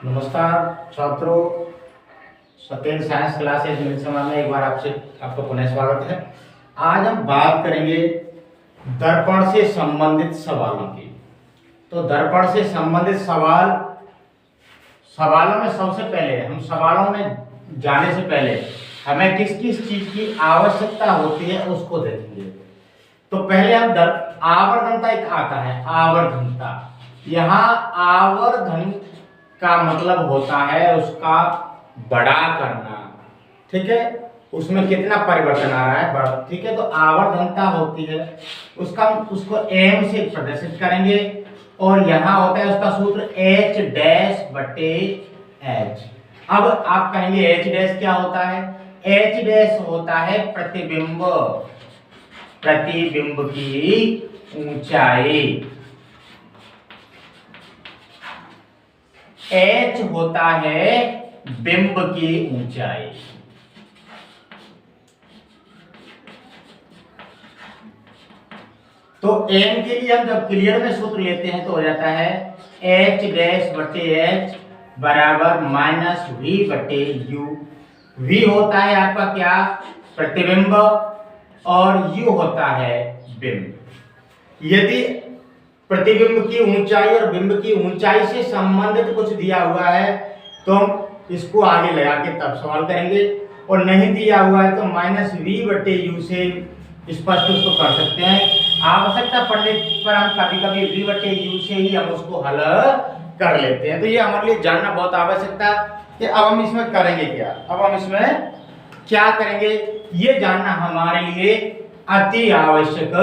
नमस्कार छात्रों, Satyendra science classes में एक बार आपका पुनः स्वागत है। आज हम बात करेंगे दर्पण से संबंधित सवालों की। तो दर्पण से संबंधित सवालों में सबसे पहले हम सवालों में जाने से पहले हमें किस किस चीज की आवश्यकता होती है उसको देखेंगे। तो पहले हम आवर्धनता एक आता है, आवर्धनता। यहाँ आवर्धन का मतलब होता है उसका बड़ा करना, ठीक है, उसमें कितना परिवर्तन आ रहा है, बड़ा, ठीक है। तो आवर्धनता होती है उसको m से प्रदर्शित करेंगे और यहाँ होता है उसका सूत्र h डैश बटे h। अब आप कहेंगे h डैश क्या होता है? h डैश होता है प्रतिबिंब की ऊंचाई। h होता है बिंब की ऊंचाई। तो m के लिए हम जब क्लियर में सूत्र लेते हैं तो हो जाता है h डैश बटे h बराबर माइनस v बटे u। v होता है आपका क्या? प्रतिबिंब, और u होता है बिंब। यदि प्रतिबिंब की ऊंचाई और बिंब की ऊंचाई से संबंधित कुछ दिया हुआ है तो हम इसको आगे लगा के तब सवाल करेंगे, और नहीं दिया हुआ है तो माइनस वी बटे यू से स्पष्ट उसको कर सकते हैं। आवश्यकता पड़ने पर हम कभी कभी वी बटे यू से ही हम उसको हल कर लेते हैं। तो ये हमारे लिए जानना बहुत आवश्यकता कि अब हम इसमें करेंगे क्या, अब हम इसमें क्या करेंगे, ये जानना हमारे लिए अति आवश्यक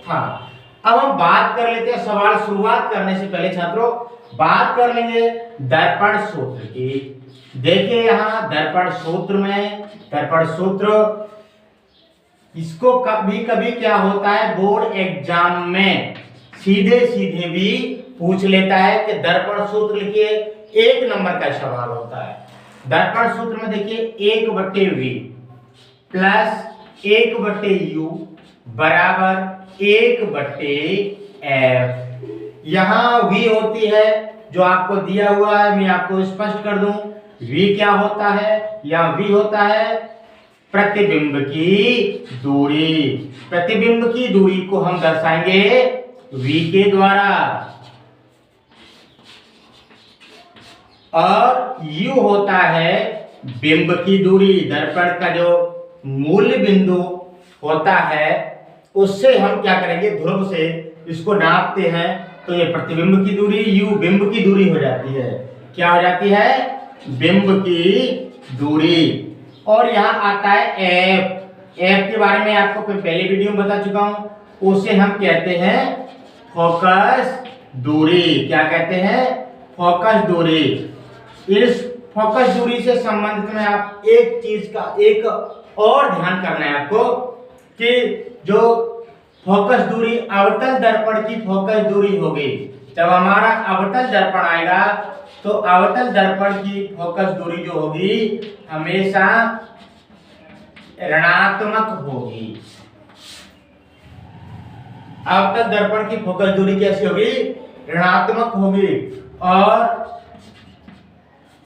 था। अब हम बात कर लेते हैं, सवाल शुरुआत करने से पहले छात्रों बात कर लेंगे दर्पण सूत्र की। देखिए यहाँ दर्पण सूत्र इसको कभी कभी क्या होता है, बोर्ड एग्जाम में सीधे सीधे भी पूछ लेता है कि दर्पण सूत्र लिखिए, 1 नंबर का सवाल होता है। दर्पण सूत्र में देखिए 1 बटे वी प्लस 1 बटे यू बराबर 1 बटे एफ। यहाँ v होती है जो आपको दिया हुआ है, मैं आपको स्पष्ट कर दूं v क्या होता है। यहाँ v होता है प्रतिबिंब की दूरी। प्रतिबिंब की दूरी को हम दर्शाएंगे v के द्वारा, और u होता है बिंब की दूरी। दर्पण का जो मूल बिंदु होता है उससे हम क्या करेंगे, ध्रुव से इसको नापते हैं तो ये प्रतिबिंब की दूरी, u बिंब की दूरी हो जाती है। क्या हो जाती है? बिंब की दूरी। और यहाँ आता है f के बारे में आपको पहले वीडियो में बता चुका हूं, उसे हम कहते हैं फोकस दूरी। क्या कहते हैं? फोकस दूरी। इस फोकस दूरी से संबंधित में आप एक चीज का एक और ध्यान करना है आपको कि जो फोकस दूरी अवतल दर्पण की फोकस दूरी होगी, जब हमारा अवतल दर्पण आएगा तो अवतल दर्पण की फोकस दूरी जो होगी हमेशा ऋणात्मक होगी। अवतल दर्पण की फोकस दूरी कैसी होगी? ऋणात्मक होगी। और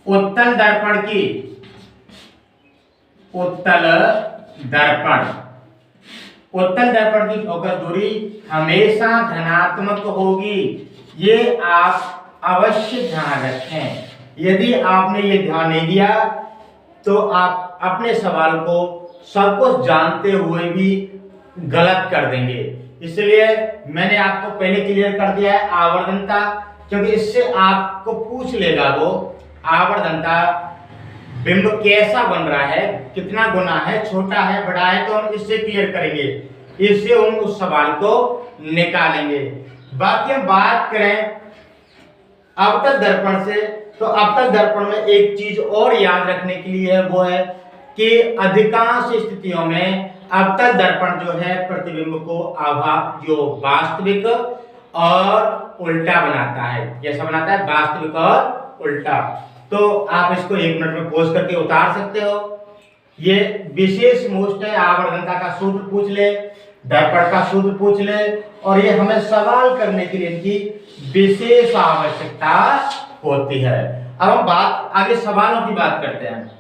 उत्तल दर्पण की फोकस दूरी हमेशा धनात्मक होगी। ये आप अवश्य ध्यान रखें। यदि आपने ये ध्यान नहीं दिया तो आप अपने सवाल को सब कुछ जानते हुए भी गलत कर देंगे। इसलिए मैंने आपको पहले क्लियर कर दिया है आवर्धनता, क्योंकि इससे आपको पूछ लेगा वो आवर्धनता बिंब कैसा बन रहा है, कितना गुना है, छोटा है, बड़ा है, तो हम इससे क्लियर करेंगे, इससे हम उस सवाल को निकालेंगे। बाकी हम बात करें अवतल दर्पण से, तो अवतल दर्पण में एक चीज और याद रखने के लिए है, वो है कि अधिकांश स्थितियों में अवतल दर्पण जो है प्रतिबिंब को जो वास्तविक और उल्टा बनाता है। कैसा बनाता है? वास्तविक और उल्टा। तो आप इसको 1 मिनट में पॉज करके उतार सकते हो। ये विशेष मोस्ट है, आवर्धनता का सूत्र पूछ ले, दर्पण का सूत्र पूछ ले, और ये हमें सवाल करने के लिए इनकी विशेष आवश्यकता होती है। अब हम बात आगे सवालों की बात करते हैं।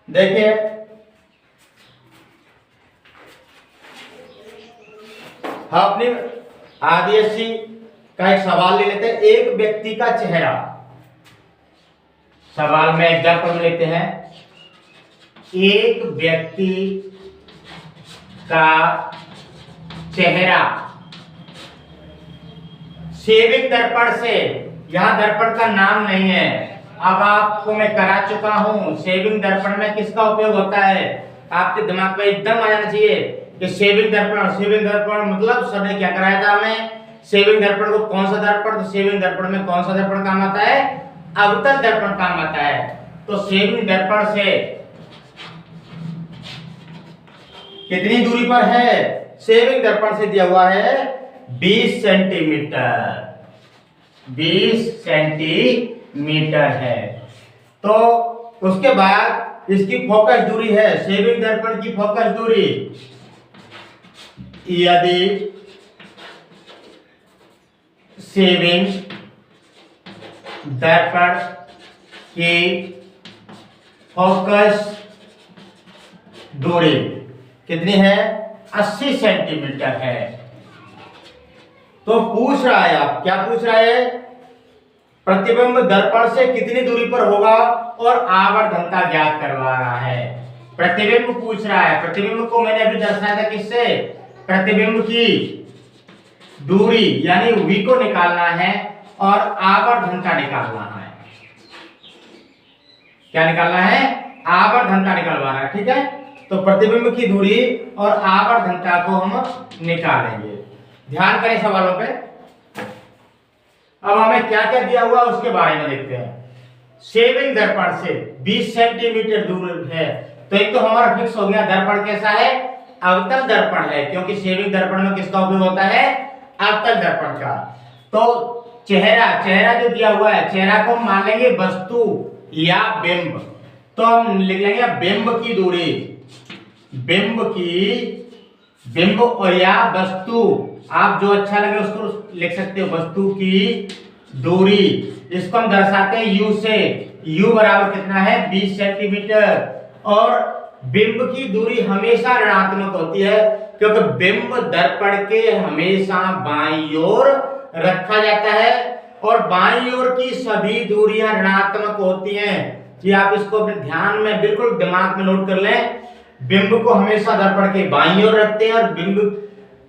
देखिए हम अपनी आदिवासी का एक सवाल ले लेते हैं। एक व्यक्ति का चेहरा, सवाल में एग्जाम्पल लेते हैं। एक व्यक्ति का चेहरा शेविंग दर्पण से, यहां दर्पण का नाम नहीं है, अब आपको मैं करा चुका हूं। शेविंग दर्पण में किसका उपयोग होता है, आपके दिमाग में एकदम आ जाना चाहिए कि शेविंग दर्पण। शेविंग दर्पण मतलब सर ने क्या कराया था हमें, शेविंग दर्पण को कौन सा दर्पण, तो शेविंग दर्पण में कौन सा दर्पण काम आता है, अवतल दर्पण काम आता है। तो शेविंग दर्पण से कितनी दूरी पर है, शेविंग दर्पण से दिया हुआ है 20 सेंटीमीटर, 20 सेंटीमीटर है। तो उसके बाद इसकी फोकस दूरी है, शेविंग दर्पण की फोकस दूरी, यदि शेविंग दर्पण की फोकस दूरी कितनी है, 80 सेंटीमीटर है। तो पूछ रहा है, आप क्या पूछ रहा है, प्रतिबिंब दर्पण से कितनी दूरी पर होगा और आवर्धनता ज्ञात करवा रहा है। प्रतिबिंब पूछ रहा है, प्रतिबिंब को मैंने अभी दर्शाया था किससे, प्रतिबिंब की दूरी यानी v को निकालना है और आवर्धनता निकालना है। क्या निकालना है, आवर्धनता निकालवाना है, ठीक है। तो प्रतिबिंब की दूरी और आवर्धनता को हम निकालेंगे। ध्यान करें सवालों पे। अब हमें क्या क्या दिया हुआ उसके बारे में देखते हैं। शेविंग दर्पण से 20 सेंटीमीटर दूर है, तो एक तो हमारा फिक्स हो गया दर्पण कैसा है, अवतल दर्पण है, क्योंकि शेविंग दर्पण में किसका उपयोग होता है, अवतल दर्पण का। तो चेहरा जो दिया हुआ है, चेहरा को मान लेंगे वस्तु या बिंब, तो हम लिख लेंगे बिंब की दूरी, बिंब और या वस्तु, आप जो अच्छा लगे उसको लिख सकते हो, वस्तु की दूरी, इसको हम दर्शाते हैं u से। u बराबर कितना है, 20 सेंटीमीटर। और बिंब की दूरी हमेशा ऋणात्मक होती है, क्योंकि बिंब दर्पण के हमेशा बाईं ओर रखा जाता है और बाईं ओर की सभी दूरियां ऋणात्मक होती हैं। ये आप इसको अपने ध्यान में बिल्कुल दिमाग में नोट कर लें। बिंब को हमेशा दर्पण के बाईं ओर रखते हैं और बिंब,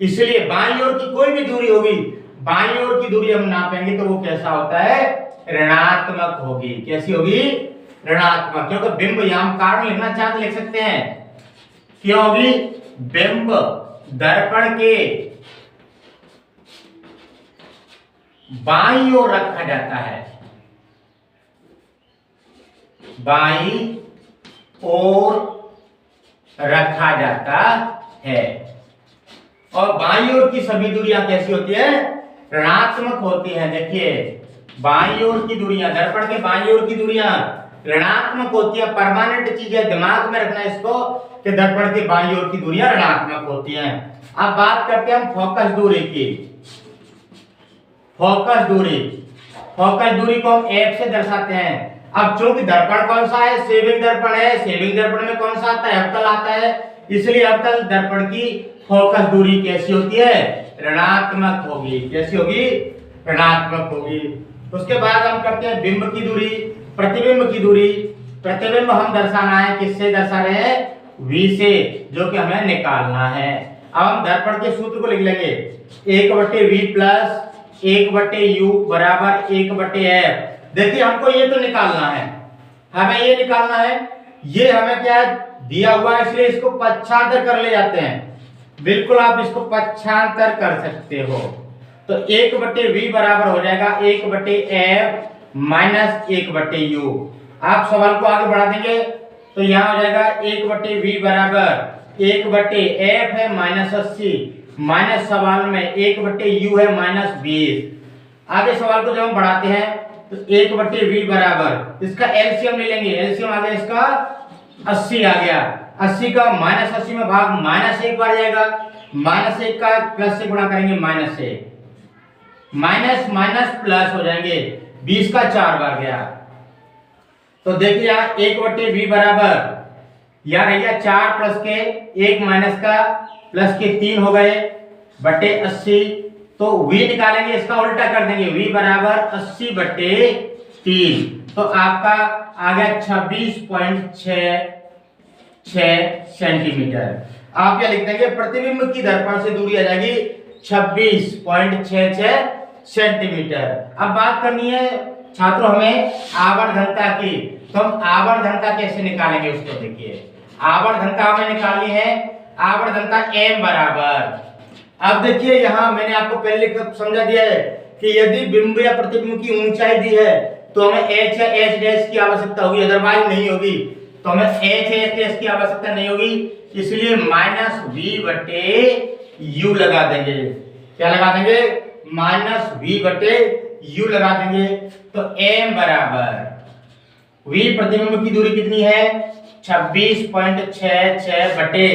इसलिए बाईं ओर की कोई भी दूरी होगी, बाईं ओर की दूरी हम नापेंगे तो वो कैसा होता है, ऋणात्मक होगी। कैसी होगी, ऋणात्मक, क्योंकि बिंब यहां कारण लिखना चाहते लिख सकते हैं, क्यों होगी, बिंब दर्पण के बाईं ओर रखा जाता है, बाईं ओर रखा जाता है। और बाईं ओर की सभी दूरियां कैसी होती है, ऋणात्मक होती हैं। देखिए बाईं ओर की दूरियां, दर्पण के बाईं ओर की दूरियां ऋणात्मक होती है। परमानेंट चीज है, दिमाग में रखना इसको कि दर्पण के बाईं ओर की दूरियां ऋणात्मक होती हैं। अब बात करते हैं हम फोकस दूरी की। फोकस दूरी को हम f से दर्शाते हैं। अब चूंकि दर्पण कौन सा है, शेविंग दर्पण है, शेविंग दर्पण में कौन सा आता है, अवतल आता है, इसलिए अवतल दर्पण की फोकस दूरी कैसी होती है, ऋणात्मक होगी। कैसी होगी, ऋणात्मक होगी। उसके बाद हम करते हैं बिंब की दूरी, प्रतिबिंब की दूरी। प्रतिबिंब हम दर्शाना है, किससे दर्शा रहे हैं, v से, जो कि हमें निकालना है। अब हम दर्पण के सूत्र को लिख लेंगे, 1/v प्लस 1/u बराबर 1/f। देखिए हमको ये तो निकालना है, हमें ये निकालना है, ये हमें क्या दिया हुआ है, इसलिए इसको पक्षांतर कर ले जाते हैं। बिल्कुल आप इसको पक्षांतर कर सकते हो। तो 1/v बराबर हो जाएगा 1/f माइनस 1/u। आप सवाल को आगे बढ़ा देंगे तो यहाँ हो जाएगा 1/v बराबर 1/f है -80 माइनस सवाल में 1/u है -20। आगे सवाल को जब हम बढ़ाते हैं तो 1/v बराबर, इसका एलसीएम ले लेंगे, एलसीएम आ गया इसका 80 आ गया, 80 का -80 में भाग -1 बढ़ जाएगा, -1 का प्लस से गुणा करेंगे -1, माइनस माइनस प्लस हो जाएंगे, 20 का 4 बार गया। तो देखिए यहाँ 1/v बराबर यहाँ रह गया 4 प्लस के 1 माइनस का प्लस के 3 हो गए बटे 80। तो v निकालेंगे, इसका उल्टा कर देंगे, v बराबर 80/3। तो आपका आ गया 26.66 सेंटीमीटर। आप क्या लिख देंगे, प्रतिबिंब की दर्पण से दूरी आ जाएगी 26.66 सेंटीमीटर। अब बात करनी है छात्रों हमें आवर्धनता की, तो हम आवर्धनता कैसे निकालेंगे उसको देखिए। आवर्धनता हमें निकालनी है, आवर्धनता m बराबर, अब देखिए यहां मैंने आपको पहले समझा दिया है कि यदि बिंब या प्रतिबिंब की ऊंचाई दी है तो हमें h या h डैश की आवश्यकता होगी, अदरवाइज नहीं होगी। तो हमें h या h डैश की आवश्यकता नहीं होगी, इसलिए -v/u लगा देंगे। क्या लगा देंगे, -v/u लगा देंगे। तो m बराबर v प्रतिबिंब की दूरी कितनी है 26.66 बटे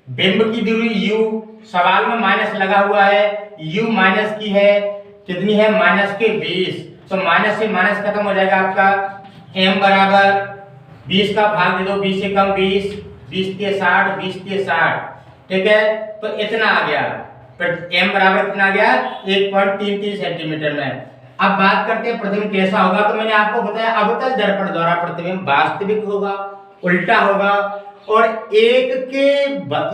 बिंब की दूरी u, सवाल में माइनस लगा हुआ है, u माइनस की है कितनी है -20। तो माइनस से माइनस खत्म हो जाएगा आपका। m बराबर 20 का भाग दे दो, 20 से कम 20, 20 के 60, 20 के 60, ठीक है। तो इतना आ गया, m बराबर कितना आ गया 1.33 सेंटीमीटर में। अब बात करते हैं प्रतिबिंब कैसा होगा। तो मैंने आपको बताया अवतल दर्पण द्वारा प्रतिबिंब वास्तविक होगा, उल्टा होगा, और एक के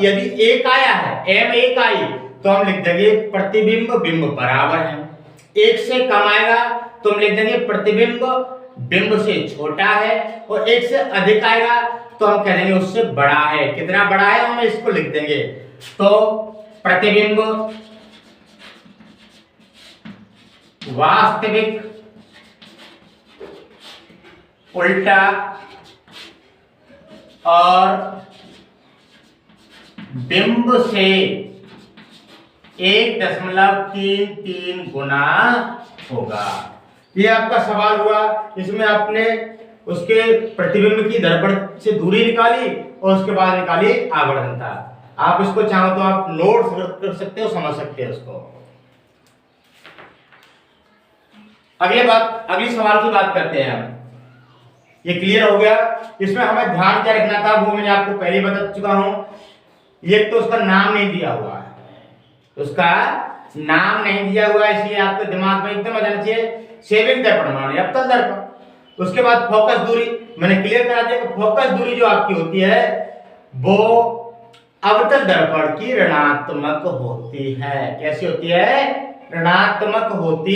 यदि एक आया है m एक आई तो हम लिख देंगे प्रतिबिंब बिंब बराबर है। एक से कम आएगा तो हम लिख देंगे प्रतिबिंब बिंब से छोटा है, और एक से अधिक आएगा तो हम कह देंगे उससे बड़ा है। कितना बड़ा है हम इसको लिख देंगे। तो प्रतिबिंब वास्तविक, उल्टा और बिंब से 1.33 गुना होगा। ये आपका सवाल हुआ, इसमें आपने उसके प्रतिबिंब की दर्पण से दूरी निकाली और उसके बाद निकाली आवर्धनता। आप इसको चाहो तो आप नोट कर सकते हो, समझ सकते हो इसको। अगली सवाल की बात करते हैं हम। ये क्लियर हो गया। इसमें हमें ध्यान क्या रखना था वो मैंने आपको पहले बता चुका हूं। ये तो उसका नाम नहीं दिया हुआ है, उसका नाम नहीं दिया हुआ है, इसलिए आपके दिमाग में एकदम आ जाना चाहिए सेविंग दर्पण मान या अवतल दर्पण। उसके बाद फोकस दूरी मैंने क्लियर करा दिया कि फोकस दूरी जो आपकी होती है वो अवतल दर्पण की ऋणात्मक होती है। कैसी होती है, ऋणात्मक होती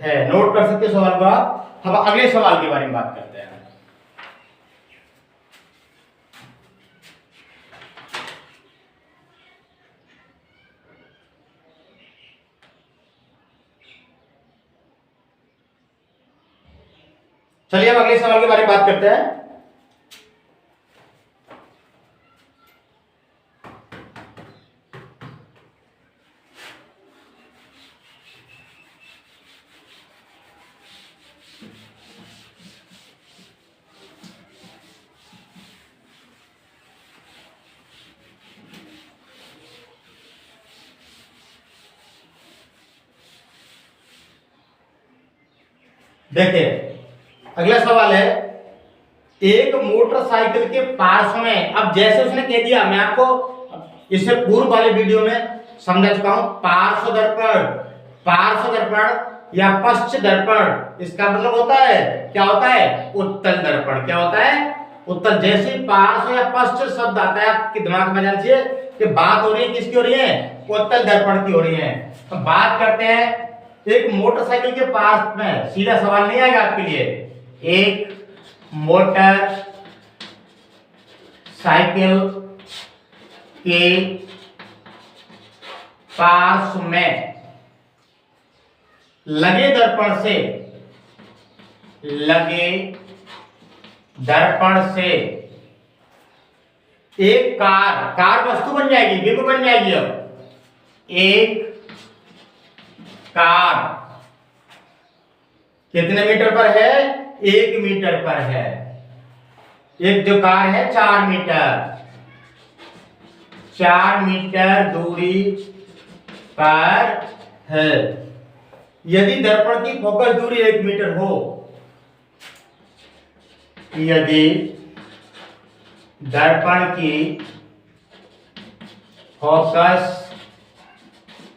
है। नोट कर सकते सवाल को आप। हम अगले सवाल के बारे में बात करते हैं। चलिए हम अगले सवाल के बारे में बात करते हैं। देखिए अगला सवाल है, एक मोटरसाइकिल के पार्श्व में, अब जैसे उसने कह दिया, मैं आपको इससे पूर्व वाले वीडियो में समझा चुका हूं, पार्श्व दर्पण या पश्च दर्पण, इसका मतलब होता है क्या होता है, उत्तल दर्पण। क्या होता है, उत्तल। जैसे पार्श्व या पश्च शब्द आता है आपके दिमाग में जाना चाहिए कि बात हो रही है किसकी हो रही है, उत्तल दर्पण की हो रही है। तो बात करते हैं एक मोटरसाइकिल के पास में, सीधा सवाल नहीं आएगा आपके लिए। एक मोटर साइकिल के पार्श्व में लगे दर्पण से एक कार वस्तु बन जाएगी, बिंब बन जाएगी। अब एक कार कितने मीटर पर है, 1 मीटर पर है। एक जो कार है 4 मीटर, 4 मीटर दूरी पर है। यदि दर्पण की फोकस दूरी 1 मीटर हो, यदि दर्पण की फोकस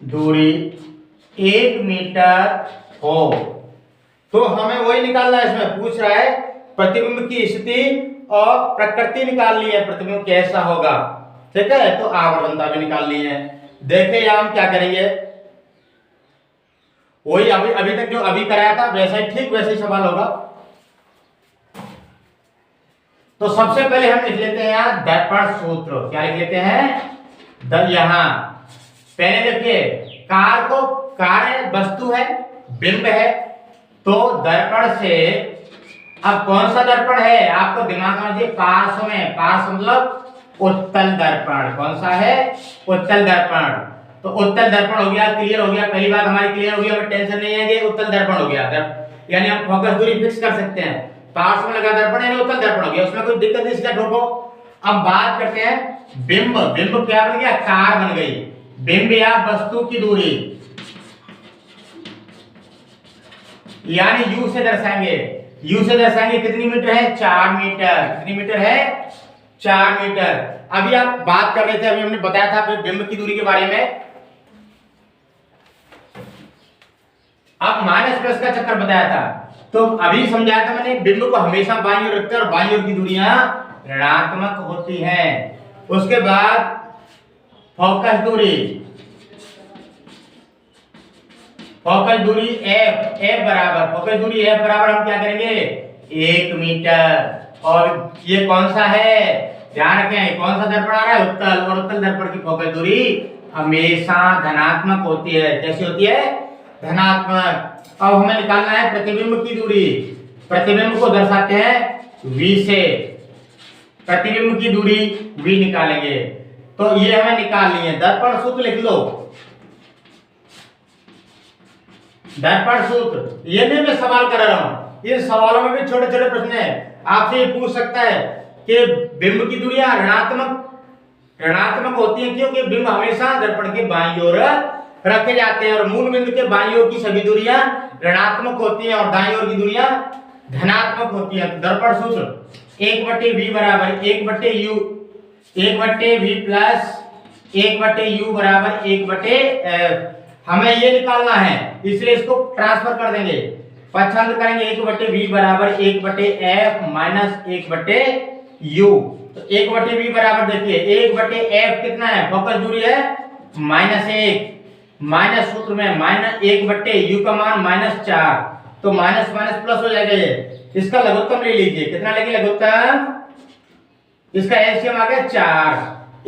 दूरी 1 मीटर हो, तो हमें वही निकालना है। इसमें पूछ रहा है प्रतिबिंब की स्थिति और प्रकृति निकालनी है, प्रतिबिंब कैसा होगा, ठीक है। तो आवर्तनता भी निकालनी है। देखें यहां हम क्या करेंगे, वही अभी तक जो अभी कराया था वैसा ही, ठीक वैसे ही सवाल होगा। तो सबसे पहले हम लिख लेते हैं यहां दर्पण सूत्र। क्या लिख लेते हैं? यहां पहले देखिए, कार्य वस्तु है, बिंब है, तो दर्पण से, अब कौन सा दर्पण है आपको दिमाग में दीजिए, पार्श्व में, पार्श्व मतलब उत्तल दर्पण। कौन सा है? उत्तल दर्पण। तो उत्तल दर्पण हो गया, क्लियर हो गया, पहली बात हमारी क्लियर हो गई, हमें टेंशन नहीं है कि उत्तल दर्पण हो गया, यानी हम फोकस दूरी फिक्स कर सकते हैं। पार्श्व में लगा दर्पण यानी उत्तल दर्पण हो गया, उसमें कोई दिक्कत नहीं, सीधा ठोको। अब बात करते हैं बिंब। बिंब क्या बन गया? कार बन गई। बिंब या वस्तु की दूरी यानी u से दर्शाएंगे। u से दर्शाएंगे कितनी मीटर है? 4 मीटर। कितनी मीटर है? 4 मीटर। अभी आप बात कर रहे थे, अभी हमने बताया था बिंब की दूरी के बारे में। अब माइनस प्लस का चक्कर बताया था, तो अभी समझाया था मैंने, बिंब को हमेशा बाईं ओर रखते हैं और बाईं ओर की दूरियां ऋणात्मक होती हैं। उसके बाद फोकस दूरी, फोकस दूरी f बराबर, फोकस दूरी f बराबर हम क्या करेंगे? 1 मीटर। और ये कौन सा है? ध्यान रखें, कौन सा दर्पण आ रहा है? उत्तल। और उत्तल दर्पण की फोकस दूरी हमेशा धनात्मक होती है। कैसी होती है? धनात्मक। अब हमें निकालना है प्रतिबिंब की दूरी। प्रतिबिंब को दर्शाते हैं v से, प्रतिबिंब की दूरी v निकालेंगे। तो ये हमें निकालनी है। दर्पण सूत्र लिख लो, दर्पण सूत्र। ये नहीं मैं सवाल कर रहा हूं, इन सवालों में भी छोटे छोटे प्रश्न है। आपसे ये पूछ सकता है कि बिंब की दूरियां ऋणात्मक होती हैं, क्योंकि बिंब हमेशा दर्पण के बाईं ओर रखे जाते हैं और मूल बिंदु के बाईं ओर की सभी दूरियां ऋणात्मक होती हैं और दाईं ओर की दूरियां धनात्मक होती हैं। तो दर्पण सूत्र 1/v बराबर 1/u, 1/v प्लस 1/u बराबर 1/f। हमें ये निकालना है, इसलिए इसको ट्रांसफर कर देंगे, पक्षांतर करेंगे। 1/v बराबर 1/f माइनस 1/u। तो 1/v बराबर देखिए 1/f कितना है? फोकस दूरी है -1, माइनस सूत्र में -1/u का मान -4, तो माइनस माइनस प्लस हो जाएगा। ये इसका लघुत्तम ले लीजिए, कितना लेंगे लघुत्तम? इसका एलसीएम आ गया 4,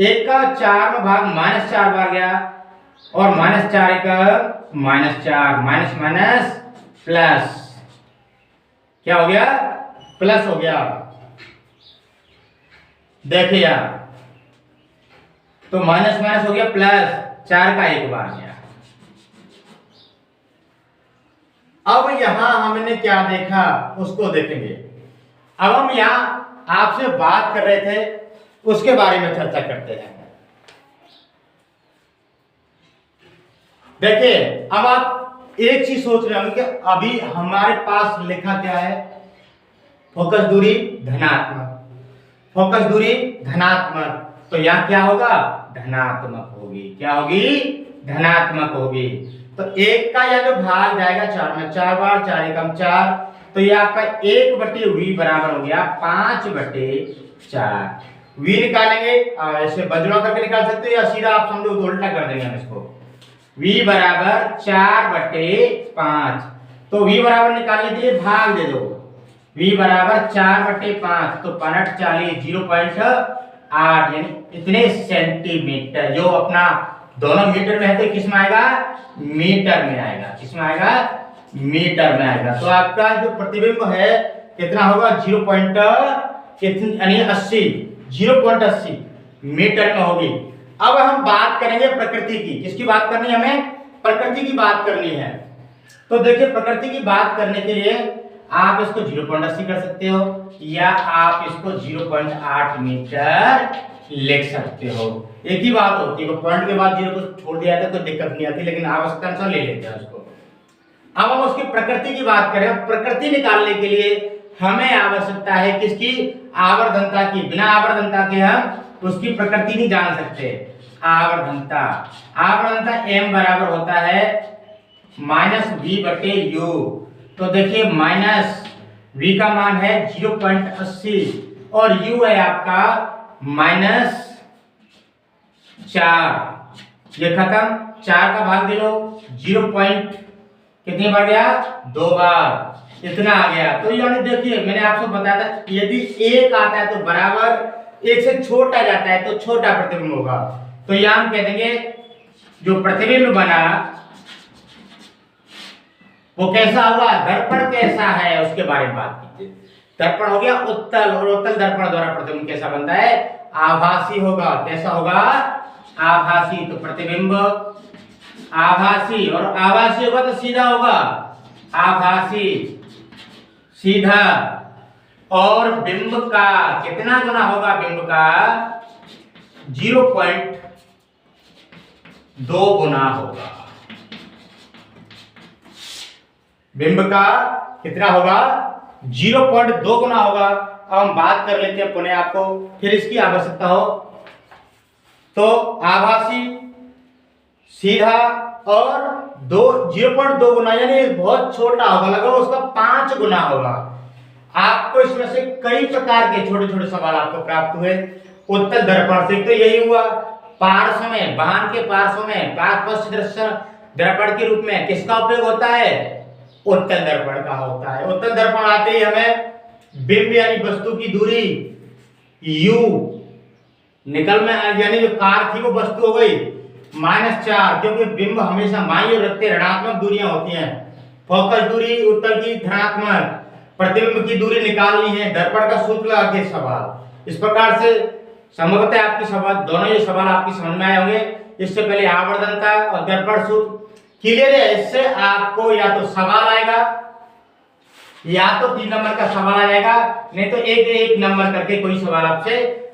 1 का 4 में भाग -4 बार गया और -4 का -4, माइनस माइनस प्लस, क्या हो गया? प्लस हो गया। देखिए यार, तो माइनस माइनस हो गया प्लस, 4 का 1 बार गया। अब यहां हमने क्या देखा उसको देखेंगे। अब हम यहां आपसे बात कर रहे थे उसके बारे में चर्चा करते हैं। देखिए, अब आप एक चीज सोच रहे होंगे कि अभी हमारे पास लिखा क्या है? फोकस दूरी धनात्मक, फोकस दूरी धनात्मक, तो यहां क्या होगा? धनात्मक होगी। क्या होगी? धनात्मक होगी। तो 1 का यह जो भाग जाएगा 4 में, 4 बार 4 एकम 4, तो ये आपका 1/v बराबर हो गया 5/4। v निकालेंगे, ऐसे बजड़ा करके निकाल सकते हो या सीधा आप समझो तो उल्टा कर देंगे हम इसको। v बराबर 4/5, तो v बराबर निकालने के लिए भाग दे दो। v बराबर 4/5, तो 5 40 0.8 यानी इतने सेंटीमीटर। जो अपना दोनों मीटर में है तो किस में आएगा? मीटर में आएगा। किस में आएगा? मीटर में आएगा। तो आपका जो प्रतिबिंब है कितना होगा? 0.80 मीटर में होगी। अब हम बात करेंगे प्रकृति की। किसकी बात करनी है हमें? प्रकृति की बात करनी है। तो देखिए, प्रकृति की बात करने के लिए आप इसको 0.80 कर सकते हो या आप इसको 0.8 मीटर लिख सकते हो। एक ही बात होती है, पॉइंट के बाद जीरो को छोड़ दिया था तो दिक्कत नहीं आती, लेकिन आवश्यकता अनुसार ले लेते हैं उसको। अब हम उसकी प्रकृति की बात करें, प्रकृति निकालने के लिए हमें आवश्यकता है किसकी? आवर्धनता की। बिना आवर्धनता के हम उसकी प्रकृति नहीं जान सकते। आवर्धनता, आवर्धनता m बराबर होता है -v/u। तो देखिए -v का मान है 0.80 और u है आपका -4। ये खत्म, 4 का भाग दे लो, 0. कितनी बार गया? 2 बार, इतना आ गया। तो यानी देखिए मैंने आपको बताया था यदि 1 आता है तो बराबर 1 से छोटा जाता है तो छोटा प्रतिबिंब होगा। तो यहां हम कह देंगे जो प्रतिबिंब बना वो कैसा होगा, दर्पण कैसा है उसके बारे में बात कीजिए। दर्पण हो गया उत्तल, और उत्तल दर्पण द्वारा प्रतिबिंब कैसा बनता है? आभासी होगा। कैसा होगा? आभासी। तो प्रतिबिंब आभासी, और आभासी होगा तो सीधा होगा, आभासी सीधा। और बिंब का कितना गुना होगा? बिंब का 0.2 गुना होगा। बिंब का कितना होगा? 0.2 गुना होगा। अब हम बात कर लेते हैं पुनः आपको, फिर इसकी आवश्यकता हो तो आभासी, सीधा और 0.2 गुना, यानी बहुत छोटा होगा, लगभग उसका 5 गुना होगा। आपको इसमें से कई प्रकार के छोटे छोटे सवाल आपको प्राप्त हुए उत्तल दर्पण से। तो यही हुआ पार्श्व में, वाहन के पार्श्व में पार्श्व दृश्य दर्पण के रूप में किसका उपयोग होता है? उत्तल दर्पण का होता है। उत्तल दर्पण आते ही हमें बिंब यानी वस्तु की दूरी u निकल में, यानी जो कार थी वो वस्तु हो गई -4, क्योंकि बिंब हमेशा बाईं ओर रखते ऋणात्मक दूरियां होती हैं। फोकस दूरी उत्तल की धनात्मक, प्रतिबिंब की दूरी निकालनी है, दर्पण का सूत्र लगा के सवाल। इस प्रकार से संभवतः आपके सवाल, दोनों ये सवाल आपकी समझ में आए होंगे। इससे पहले आवर्धनता और दर्पण सूत्र क्लियर है। इससे आपको या तो सवाल आएगा या तो 3 नंबर का सवाल आ जाएगा, नहीं तो एक नंबर करके कोई सवाल आपसे,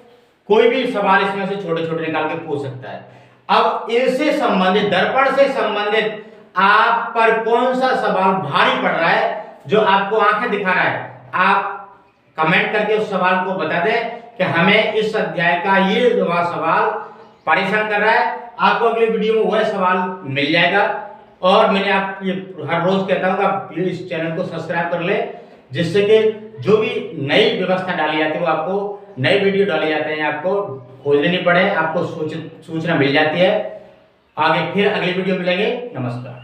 कोई भी सवाल इसमें से छोटे छोटे निकाल के पूछ सकता है। अब इनसे संबंधित, दर्पण से संबंधित आप पर कौन सा सवाल भारी पड़ रहा है, जो आपको आंखें दिखा रहा है, आप कमेंट करके उस सवाल को बता दें कि हमें इस अध्याय का ये सवाल परेशान कर रहा है। आपको अगले वीडियो में वह सवाल मिल जाएगा। और मैंने आप ये हर रोज कहता हूँ आप प्लीज इस चैनल को सब्सक्राइब कर ले, जिससे कि जो भी नई व्यवस्था डाली जाती है वो आपको, नई वीडियो डाले जाते हैं आपको खोजने नहीं पड़े, आपको सूचना मिल जाती है। आगे फिर अगली वीडियो मिलेंगे। नमस्कार।